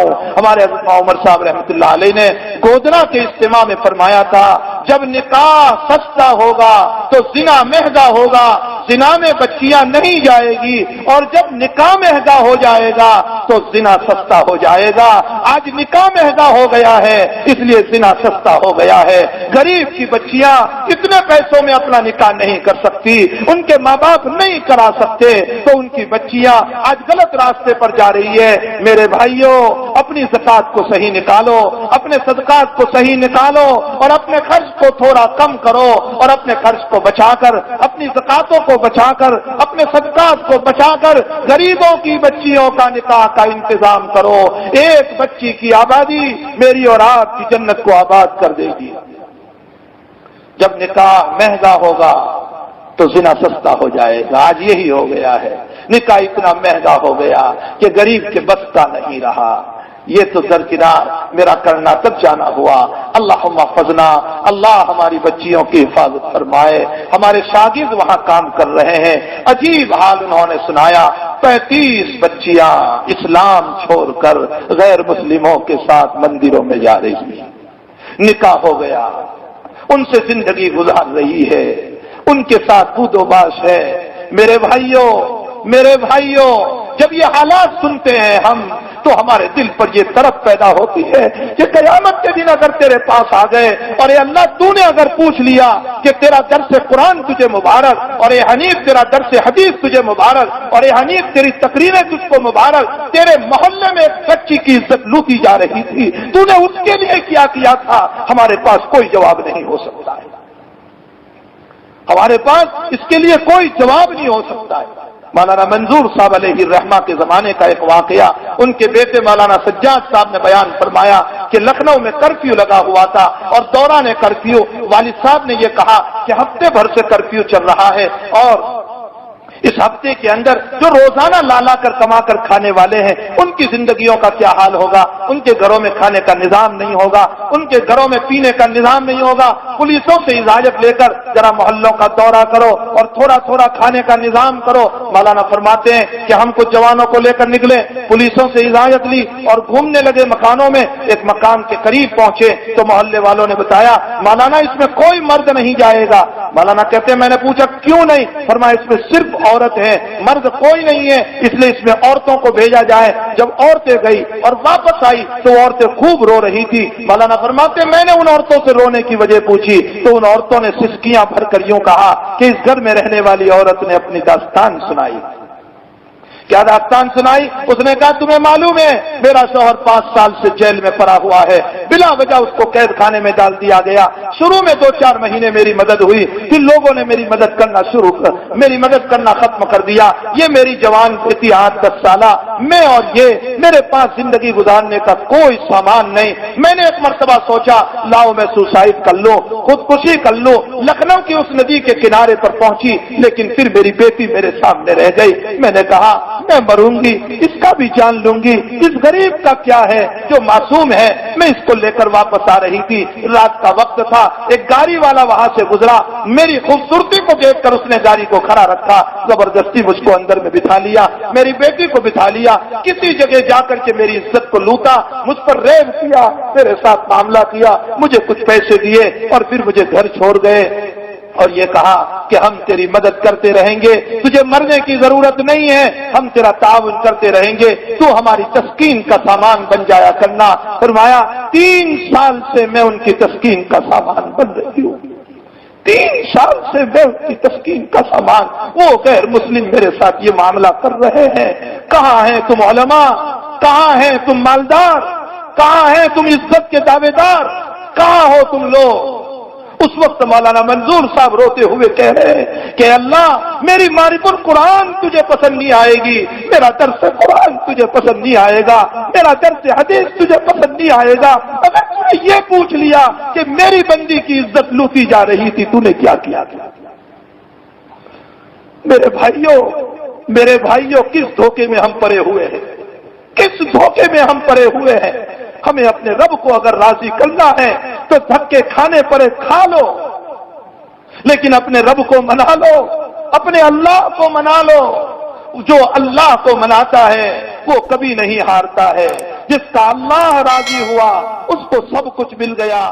ہوں. ہمارے حضرت عمر صاحب رحمۃ اللہ علیہ نے گودنا کے اجتماع میں فرمایا تھا جب نکاح سستا ہوگا تو زنا مہنگا ہوگا, زنا میں بچیاں نہیں جائے گی, اور جب نکاح مہنگا ہو جائے گا تو زنا سستا ہو جائے گا. آج نکاح مہنگا ہو گیا ہے اس لیے زنا سستا ہو گیا ہے. غریب کی بچیاں اتنے پیسوں میں اپنا نکاح نہیں کر سکتی, ان کے ماں باپ نہیں کرا سکتے, تو ان کی بچیاں آج غلط راستے پر جا رہی ہے. میرے بھائیوں, اپنی زکات کو صحیح نکالو, اپنے صدقات کو صحیح نکالو, اور اپنے خرچ کو تھوڑا کم کرو, اور اپنے خرچ کو بچا کر, اپنی زکاتوں کو بچا کر, اپنے صدقات کو بچا کر غریبوں کی بچیوں کا نکاح کا انتظام کرو. ایک بچی کی آبادی میری اور آپ کی جنت کو آباد کر دے گی. جب نکاح مہنگا ہوگا تو زنا سستا ہو جائے گا. آج یہی ہو گیا ہے, نکاح اتنا مہنگا ہو گیا کہ غریب کے بس کا نہیں رہا. یہ تو درکنار میرا کرنا تک جانا ہوا. اللہم احفظنا, اللہ ہماری بچیوں کی حفاظت فرمائے. ہمارے شاگرد وہاں کام کر رہے ہیں, عجیب حال انہوں نے سنایا. 35 بچیاں اسلام چھوڑ کر غیر مسلموں کے ساتھ مندروں میں جا رہی ہیں. نکاح ہو گیا, ان سے زندگی گزار رہی ہے, ان کے ساتھ بود و باش ہے. میرے بھائیوں, جب یہ حالات سنتے ہیں ہم تو ہمارے دل پر یہ طرف پیدا ہوتی ہے کہ قیامت کے دن اگر تیرے پاس آ گئے اور اے اللہ تو نے اگر پوچھ لیا کہ تیرا درس قرآن تجھے مبارک, اور اے حنیف تیرا درس حدیث تجھے مبارک, اور اے حنیف تیری تقریریں تجھ کو مبارک, تیرے محلے میں ایک بچی کی عزت لوٹی جا رہی تھی, تو نے اس کے لیے کیا کیا تھا, ہمارے پاس کوئی جواب نہیں ہو سکتا ہے. ہمارے پاس اس کے لیے کوئی جواب نہیں ہو سکتا ہے. مولانا منظور صاحب علیہ الرحمہ کے زمانے کا ایک واقعہ ان کے بیٹے مولانا سجاد صاحب نے بیان فرمایا کہ لکھنؤ میں کرفیو لگا ہوا تھا, اور دوران کرفیو والد صاحب نے یہ کہا کہ ہفتے بھر سے کرفیو چل رہا ہے, اور اس ہفتے کے اندر جو روزانہ لالا کر کما کر کھانے والے ہیں ان کی زندگیوں کا کیا حال ہوگا. ان کے گھروں میں کھانے کا نظام نہیں ہوگا, ان کے گھروں میں پینے کا نظام نہیں ہوگا. پولیسوں سے اجازت لے کر ذرا محلوں کا دورہ کرو اور تھوڑا تھوڑا کھانے کا نظام کرو. مولانا فرماتے ہیں کہ ہم کچھ جوانوں کو لے کر نکلے, پولیسوں سے اجازت لی اور گھومنے لگے مکانوں میں. ایک مکان کے قریب پہنچے تو محلے والوں نے بتایا مولانا اس میں کوئی مرد نہیں جائے گا. مولانا کہتے ہیں میں نے پوچھا کیوں نہیں؟ فرمایا اس میں صرف عورت ہے, مرد کوئی نہیں ہے, اس لیے اس میں عورتوں کو بھیجا جائے. جب عورتیں گئی اور واپس آئی تو عورتیں خوب رو رہی تھی. مولانا فرماتے میں نے ان عورتوں سے رونے کی وجہ پوچھی تو ان عورتوں نے سسکیاں بھر کر یوں کہا کہ اس گھر میں رہنے والی عورت نے اپنی داستان سنائی. کیا داستان سنائی؟ اس نے کہا تمہیں معلوم ہے میرا شوہر 5 سال سے جیل میں پڑا ہوا ہے, بلا وجہ اس کو قید خانے میں ڈال دیا گیا. شروع میں 2-4 مہینے میری مدد ہوئی, پھر لوگوں نے میری مدد کرنا ختم کر دیا. یہ میری جوان بیٹی 8-10 سالہ, میں اور یہ میرے پاس زندگی گزارنے کا کوئی سامان نہیں. میں نے ایک مرتبہ سوچا لاؤ میں سوسائڈ کر لوں, خودکشی کر لوں. لکھنؤ کی اس ندی کے کنارے پر پہنچی, لیکن پھر میری بیٹی میرے سامنے رہ گئی. میں نے کہا میں مروں گی, اس کا بھی جان لوں گی. اس غریب کا کیا ہے جو معصوم ہے. میں اس کو لے کر واپس آ رہی تھی, رات کا وقت تھا. ایک گاڑی والا وہاں سے گزرا, میری خوبصورتی کو دیکھ کر اس نے گاڑی کو کھڑا رکھا, زبردستی مجھ کو اندر میں بٹھا لیا, میری بیٹی کو بٹھا لیا. کسی جگہ جا کر کے میری عزت کو لوٹا, مجھ پر ریپ کیا, میرے ساتھ معاملہ کیا, مجھے کچھ پیسے دیے اور پھر مجھے گھر چھوڑ گئے. اور یہ کہا کہ ہم تیری مدد کرتے رہیں گے, تجھے مرنے کی ضرورت نہیں ہے, ہم تیرا تعاون کرتے رہیں گے, تو ہماری تسکین کا سامان بن جایا کرنا. فرمایا 3 سال سے میں ان کی تسکین کا سامان بن رہی ہوں. 3 سال سے میں ان کی تسکین کا سامان. وہ غیر مسلم میرے ساتھ یہ معاملہ کر رہے ہیں. کہاں ہیں تم علماء, کہاں ہیں تم مالدار, کہاں ہیں تم عزت کے دعوے دار, کہاں ہو تم لوگ؟ اس وقت مولانا منظور صاحب روتے ہوئے کہہ رہے ہیں کہ اللہ میری معرفت القرآن تجھے پسند نہیں آئے گی, میرا درس قرآن تجھے پسند نہیں آئے گا, میرا درس حدیث تجھے پسند نہیں آئے گا. اگر تم نے یہ پوچھ لیا کہ میری بندی کی عزت لوٹی جا رہی تھی, تو نے کیا کیا؟ میرے بھائیوں کس دھوکے میں ہم پڑے ہوئے ہیں, کس دھوکے میں ہم پڑے ہوئے ہیں. ہمیں اپنے رب کو اگر راضی کرنا ہے تو دھکے کھانے پڑے کھا لو, لیکن اپنے رب کو منا لو, اپنے اللہ کو منا لو. جو اللہ کو مناتا ہے وہ کبھی نہیں ہارتا ہے. جس کا اللہ راضی ہوا اس کو سب کچھ مل گیا۔